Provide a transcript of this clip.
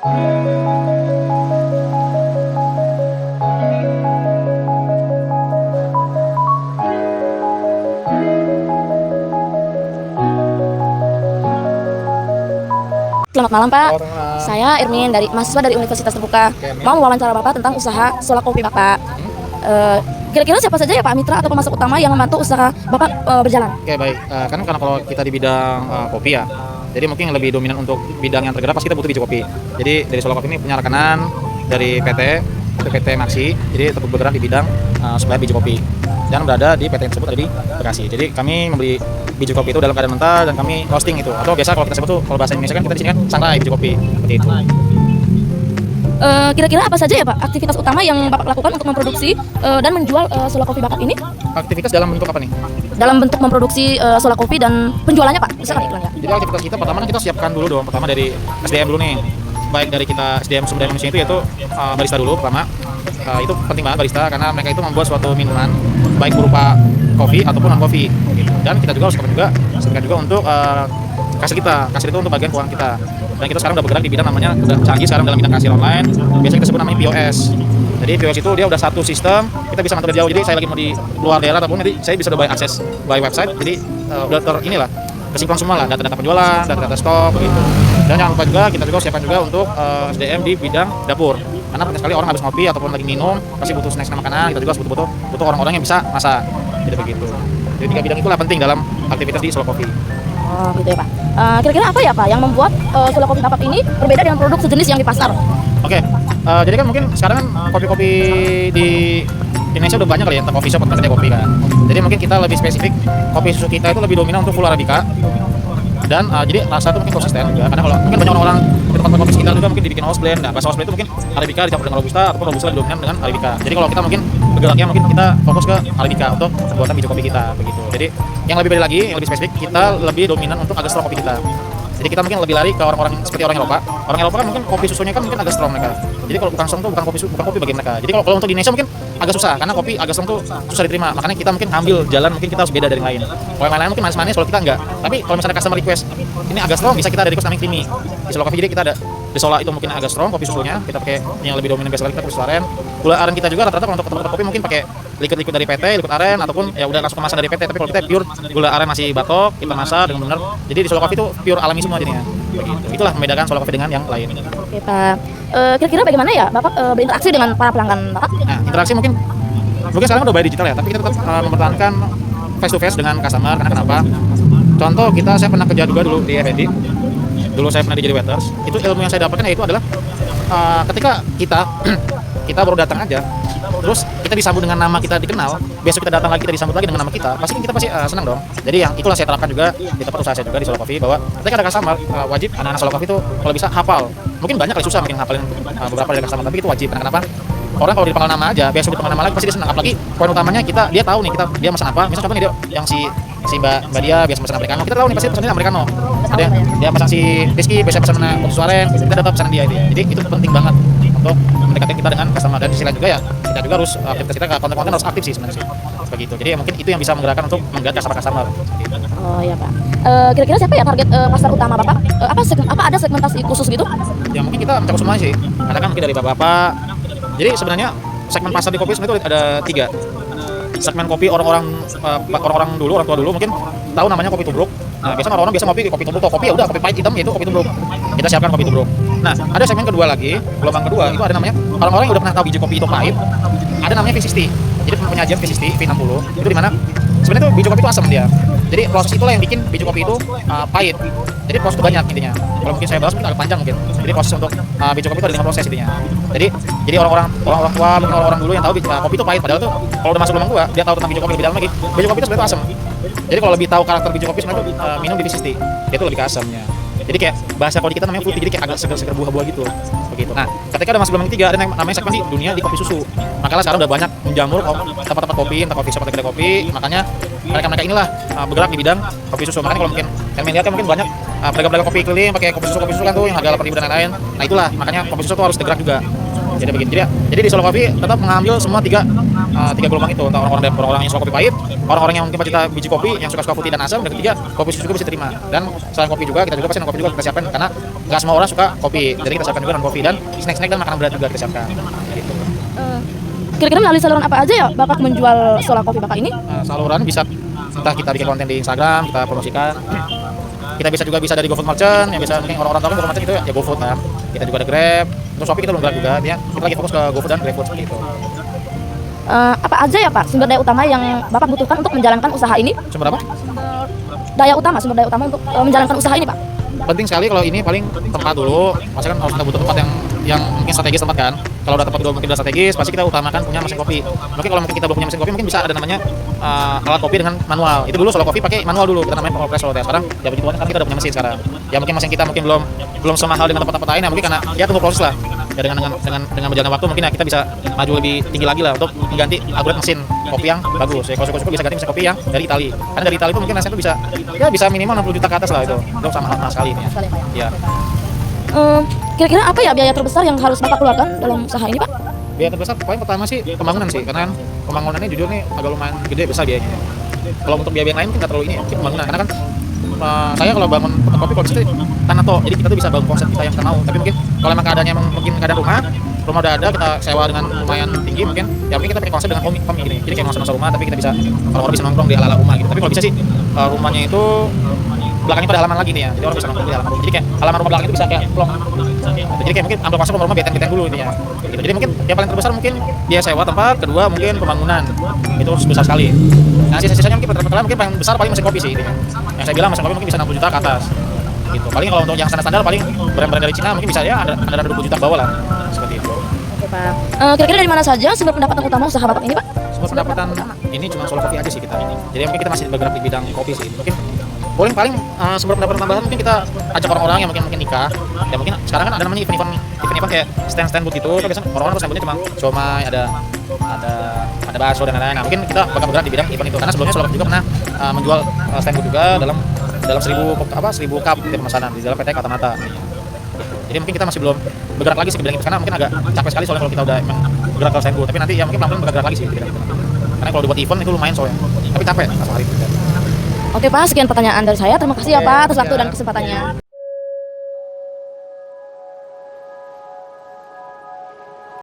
Selamat malam Pak, saya Irmin dari mahasiswa dari Universitas Terbuka. Mau wawancara Bapak tentang usaha Solar Coffee Bapak. Kira-kira siapa saja ya Pak mitra atau pemasok utama yang membantu usaha Bapak berjalan? Oke, baik. Karena kalau kita di bidang kopi ya, jadi mungkin yang lebih dominan untuk bidang yang tergerak pasti kita butuh biji kopi. Jadi dari Solar Coffee ini punya rekanan dari PT Maxi, jadi tetap bergerak di bidang supply biji kopi dan berada di PT tersebut ada di Bekasi. Jadi kami membeli biji kopi itu dalam keadaan mentah dan kami roasting itu, atau biasa kalau kita sebut tuh kalau bahasa Indonesia kan kita di sini kan sangrai biji kopi seperti itu. Kira-kira apa saja ya Pak aktivitas utama yang Bapak lakukan untuk memproduksi dan menjual Solar Coffee Bapak ini? Aktivitas dalam bentuk apa nih? Dalam bentuk memproduksi Solar Coffee dan penjualannya Pak, bisa kan iklannya? Jadi aktivitas kita pertama kita siapkan dulu dong, pertama dari SDM dulu nih. Baik dari kita SDM sumber daya manusia itu yaitu barista dulu pertama. Itu penting banget barista karena mereka itu membuat suatu minuman baik berupa kopi ataupun non kopi gitu. Dan kita juga harus sertifikat juga untuk kasir itu untuk bagian keuangan kita. Dan kita sekarang udah bergerak di bidang namanya udah canggih sekarang dalam bidang kasir online. Biasanya kita sebut namanya POS. Jadi POS itu dia udah satu sistem, kita bisa ngatur dari jauh. Jadi saya lagi mau di luar daerah ataupun jadi saya bisa udah akses by website. Jadi udah kesimpulan semua lah, data-data penjualan, data-data stok begitu. Dan jangan lupa juga kita juga siapkan juga untuk SDM di bidang dapur. Karena penting sekali orang habis ngopi ataupun lagi minum pasti butuh snacks dan makanan. Kita juga butuh orang-orang yang bisa masak. Jadi begitu. Jadi 3 bidang itulah penting dalam aktivitas di Solar Coffee. Oh gitu ya Pak. Kira-kira apa ya Pak yang membuat Solar Coffee Bapak ini berbeda dengan produk sejenis yang di pasar? Oke, jadi kan mungkin sekarang kan kopi-kopi di Indonesia udah banyak kali ya, coffee shop atau kedai kopi kan. Jadi mungkin kita lebih spesifik, kopi susu kita itu lebih dominan untuk full Arabica. Dan jadi rasa itu mungkin konsisten juga, karena kalau mungkin banyak orang di tempat kopi sekitar juga mungkin dibikin house blend. Nah, house blend itu mungkin Arabica dicampur dengan Robusta ataupun Robusta lebih dominan dengan Arabica. Jadi kalau kita mungkin bergeraknya mungkin kita fokus ke Arabica untuk pembuatan biji kopi kita begitu. Jadi yang lebih beda lagi, yang lebih spesifik, kita lebih dominan untuk agak strong kopi kita. Jadi kita mungkin lebih lari ke orang-orang seperti orang Eropa. Orang Eropa kan mungkin kopi susunya kan mungkin agak strong mereka. Jadi kalau bukan strong tuh bukan kopi bagi mereka. Jadi kalau untuk di Indonesia mungkin agak susah karena kopi agak strong tuh susah diterima. Makanya kita mungkin ambil jalan mungkin kita harus beda dari yang lain. Kalau yang lain mungkin manis-manis, kalau kita enggak. Tapi kalau misalnya customer request ini agak strong, bisa kita ada request namanya creamy. Di Solar Coffee jadi kita ada di Solar itu mungkin agak strong kopi susunya. Kita pakai yang lebih dominan biasa lagi kita kopi aren. Gula aren kita juga rata-rata kalau untuk tempat kopi mungkin pakai liquid dari PT, liquid aren ataupun ya udah langsung kemasan dari PT. Tapi kalau kita pure gula aren masih batok, kita masak dengan benar. Jadi di Solar Coffee itu pure alami semua jadinya. Begitu. Itulah membedakan Solar Coffee dengan yang lain. Oke Pak. Kira-kira bagaimana ya Bapak berinteraksi dengan para pelanggan Bapak? Nah, interaksi mungkin sekarang udah bayar digital ya, tapi kita tetap mempertahankan face to face dengan customer. Karena kenapa? Contoh saya pernah kerja juga dulu di F&B. Dulu saya pernah jadi waiters. Itu ilmu yang saya dapatkan yaitu adalah ketika kita baru datang aja, terus kita disambut dengan nama kita dikenal, besok kita datang lagi kita disambut lagi dengan nama kita, pasti senang dong. Jadi yang itulah saya terapkan juga di tempat usaha saya juga di Solar Coffee, bahwa ketika ada customer wajib anak-anak Solar Coffee itu kalau bisa hafal. Mungkin banyak kali susah mungkin hafalin beberapa dari customer, tapi itu wajib. Karena kenapa? Orang kalau dipanggil nama aja, besok dipanggil nama lagi pasti dia senang. Apalagi poin utamanya dia tahu nih dia pesan apa. Misal contohnya dia yang si Mbak dia biasa pesan americano, kita tahu nih pasti pesannya americano. Dia pesan si Rizky biasa pesan kopi suaren, kita dapat pesanan dia. Jadi itu penting banget untuk mendekatkan kita dengan customer. Dan di sisi lain juga ya kita juga harus aktivitas kita konten-konten harus aktif sih sebenarnya sih begitu. Jadi mungkin itu yang bisa menggerakkan untuk menggait customer. Oh iya Pak. Kira-kira siapa ya target pasar utama Bapak? Apa ada segmentasi khusus gitu? Ya mungkin kita mencakup semuanya sih. Karena kan mungkin dari bapak-bapak. Jadi sebenarnya segmen pasar di kopi sebenarnya itu ada 3. Segmen kopi orang tua dulu mungkin tahu namanya kopi tubruk. Nah, biasanya orang-orang ngopi kopi tubruk atau kopi ya udah kopi pahit hitam itu kopi tubruk. Kita siapkan kopi tubruk. Nah, ada segmen kedua lagi, gelombang kedua itu ada namanya orang-orang yang udah pernah tahu biji kopi itu pahit. Ada namanya V60. Jadi penyajian V60, V60 itu di mana sebenarnya tuh biji kopi itu asam dia. Jadi proses itulah yang bikin biji kopi itu pahit. Jadi proses itu banyak intinya. Kalau mungkin saya bahas mungkin agak panjang mungkin. Jadi proses untuk biji kopi itu ada 5 proses intinya. Jadi orang-orang tua mungkin orang dulu yang tahu kopi itu pahit, padahal tuh kalau udah masuk gelombang gua dia tahu tentang biji kopi lebih dalam lagi. Biji kopi itu sebenarnya asam. Jadi kalau lebih tahu karakter biji kopi sebenarnya itu minum di V60. Dia itu lebih ke asamnya. Jadi kayak bahasa kalau di kita namanya fruity, jadi kayak agak seger-seger buah-buah gitu. Begitu. Nah, ketika ada masuk gelombang ketiga ada namanya segmen di dunia di kopi susu. Makanya sekarang udah banyak menjamur tempat-tempat kopi, entah kopi shop atau kedai kopi. Makanya mereka inilah bergerak di bidang kopi susu. Makanya kalau mungkin kalian lihat kan mungkin banyak pedagang-pedagang kopi keliling pakai kopi susu kan tuh yang harga 8.000 dan lain-lain. Nah itulah makanya kopi susu tuh harus bergerak juga. Jadi begitu. Jadi di Solo Coffee tetap mengambil semua tiga gelombang itu, untuk orang-orang yang suka kopi pahit, orang-orang yang mungkin pecinta biji kopi, yang suka kopi dan asam, dan ketiga kopi susu juga bisa terima. Dan selain kopi juga kita juga pasti kopi juga kita siapkan karena nggak semua orang suka kopi, jadi kita siapkan juga non kopi dan snack-snack dan makanan berat juga kita siapkan. Gitu. Kira-kira melalui saluran apa aja ya Bapak menjual Sola Kopi Bapak ini? Saluran bisa entah kita bikin konten di Instagram, kita promosikan. Kita bisa dari GoFood Merchant, yang bisa mungkin orang-orang tahu GoFood Merchant itu ya GoFood lah. Kita juga ada Grab. Untuk Shopee kita belum gerak juga, ya. Kita lagi fokus ke GoFood dan GrabFood seperti itu. Apa aja ya Pak sumber daya utama yang Bapak butuhkan untuk menjalankan usaha ini? Sumber apa? Sumber daya utama untuk menjalankan usaha ini Pak. Penting sekali kalau ini paling tempat dulu. Maksudnya kan harus kita butuh tempat yang mungkin strategis tempat kan. Kalau udah tempat udah mungkin udah strategis, pasti kita utamakan punya mesin kopi. Mungkin kalau mungkin kita belum punya mesin kopi, mungkin bisa ada namanya alat kopi dengan manual. Itu dulu Solo Coffee pakai manual dulu, kita namanya press roll. Sekarang ya begitu banget, karena kita udah punya mesin sekarang. Ya mungkin mesin kita mungkin belum semahal dengan tempat-tempat lain, ya mungkin karena ya tunggu proses lah. Ya dengan berjalannya waktu mungkin ya kita bisa maju lebih tinggi lagi lah untuk mengganti upgrade mesin kopi yang bagus. Ya kalau suka bisa ganti mesin kopi yang dari Itali. Karena dari Itali itu mungkin mesin itu bisa minimal 60 juta ke atas lah itu. Itu sama mahal sekali ini ya. Kira-kira apa ya biaya terbesar yang harus Bapak keluarkan dalam usaha ini Pak? Biaya terbesar paling pertama sih pembangunan sih, karena kan pembangunannya jujur nih agak lumayan gede besar biayanya. Kalau untuk biaya yang lain mungkin nggak terlalu ini ya, pembangunan. Karena kan saya kalau bangun tempat kopi kalau itu tanah toh, jadi kita tuh bisa bangun konsep kita yang kita mau. Tapi mungkin kalau emang keadaannya mungkin keadaan rumah udah ada, kita sewa dengan lumayan tinggi mungkin kita pakai konsep dengan home gini. Jadi kayak masa rumah tapi kita bisa orang bisa nongkrong di ala-ala rumah gitu. Tapi kalau bisa sih rumahnya itu belakangnya pada halaman lagi nih ya, jadi orang bisa nongkrong di halaman rumah. Jadi kayak halaman rumah belakang itu bisa kayak plong. Jadi kayak mungkin ambil konsep rumah beten dulu intinya. Gitu. Jadi mungkin yang paling terbesar mungkin dia sewa tempat, kedua mungkin pembangunan. Itu besar sekali. Nah, sisa-sisanya mungkin mungkin paling besar paling mesin kopi sih intinya. Yang saya bilang mesin kopi mungkin bisa 60 juta ke atas. Gitu. Paling kalau untuk yang standar paling brand-brand dari Cina mungkin bisa ya ada 20 juta ke bawah lah. Seperti itu. Oke Pak. Kira-kira dari mana saja sumber pendapatan utama usaha Bapak ini Pak? Sumber pendapatan ini cuma Solo Coffee aja sih kita. Jadi mungkin kita masih bergerak di bidang kopi sih. Mungkin paling sumber pendapatan tambahan mungkin kita ajak orang-orang yang mungkin nikah. Ya mungkin sekarang kan ada namanya event kayak stand booth itu. Biasanya orang-orang stand boothnya cuma somai, ada bakso dan lain-lain. Nah, mungkin kita bakal bergerak di bidang event itu karena sebelumnya Solo Coffee juga pernah menjual stand booth juga dalam 1000 cup di pemesanan di dalam PT Katamata. Jadi mungkin kita masih belum bergerak lagi sih ke bidang itu karena mungkin agak capek sekali soalnya kalau kita udah emang bergerak ke stand booth. Tapi nanti ya mungkin pelan-pelan bergerak lagi sih di bidang itu. Karena kalau dibuat event itu lumayan soalnya. Tapi capek satu hari itu. Oke Pak, sekian pertanyaan dari saya. Terima kasih ya Pak atas waktu dan kesempatannya.